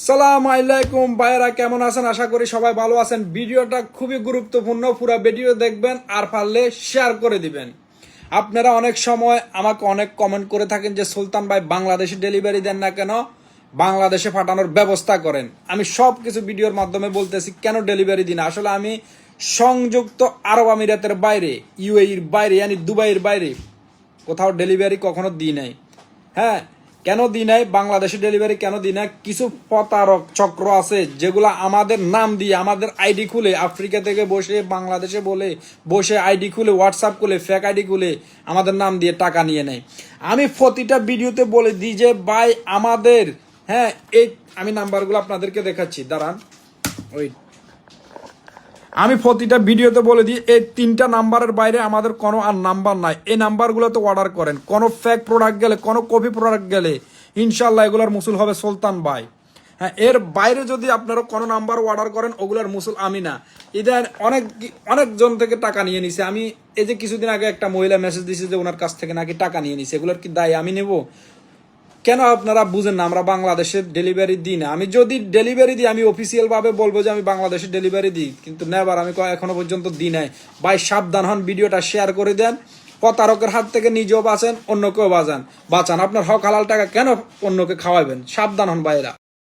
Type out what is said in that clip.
সালাম আলাইকুম ভাইরা, কেমন আছেন? আশা করি সবাই ভালো আছেন। ভিডিওটা খুবই গুরুত্বপূর্ণ, পুরো ভিডিও দেখবেন আর পারলে শেয়ার করে দিবেন। আপনারা অনেক সময় আমাকে অনেক কমেন্ট করে থাকেন যে সুলতান ভাই বাংলাদেশে ডেলিভারি দেন না কেন, বাংলাদেশে পাঠানোর ব্যবস্থা করেন। আমি সব কিছু ভিডিওর মাধ্যমে বলতেছি কেন ডেলিভারি দিন। আসলে আমি সংযুক্ত আরব আমিরাতের বাইরে, ইউএইর বাইরে, ইয়ানি দুবাইয়ের বাইরে কোথাও ডেলিভারি কখনো দিই নাই। হ্যাঁ, কেন দিই নাই, বাংলাদেশে ডেলিভারি কেন দিই না? কিছু প্রতারক চক্র আছে যেগুলো আমাদের নাম দিয়ে, আমাদের আইডি খুলে, আফ্রিকা থেকে বসে বাংলাদেশে বসে আইডি খুলে, হোয়াটসঅ্যাপ খুলে, ফেক আইডি খুলে আমাদের নাম দিয়ে টাকা নিয়ে নেয়। আমি প্রতিটা ভিডিওতে বলে দিই যে ভাই আমাদের, হ্যাঁ, এই আমি নাম্বারগুলো আপনাদেরকে দেখাচ্ছি, দাঁড়ান। আমি প্রতিটা ভিডিওতে বলে দিই এই 3টা নাম্বারের বাইরে আমাদের কোনো আর নাম্বার নাই। এই নাম্বারগুলোতে অর্ডার করেন। কোনো ফেক প্রোডাক্ট গেলে, কোনো কপি প্রোডাক্ট গেলে ইনশাল্লাহ এগুলোর মুসুল হবে সুলতান ভাই। হ্যাঁ, এর বাইরে যদি আপনারা কোনো নাম্বার অর্ডার করেন ওগুলোর মুসুল আমি না। ইদার অনেকজন থেকে টাকা নিয়ে নিছে। আমি এই যে কিছুদিন আগে একটা মহিলা মেসেজ দিয়েছে যে ওনার কাছ থেকে নাকি টাকা নিয়ে নিছে। এগুলোর কি দায় আমি নেব? কেন আপনারা বুঝেন না? আমরা বাংলাদেশে ডেলিভারি দিই না। আমি যদি ডেলিভারি দিই আমি অফিসিয়াল ভাবে বলবো যে আমি বাংলাদেশে ডেলিভারি দিই, কিন্তু নেবার আমি এখনো পর্যন্ত দিই নাই। ভাই সাবধান হন, ভিডিওটা শেয়ার করে দেন। প্রতারকের হাত থেকে নিজেও বাঁচেন, অন্যকেও বাঁচান। আপনার হক হালাল টাকা কেন অন্যকে খাওয়াবেন? সাবধান হন ভাইরা।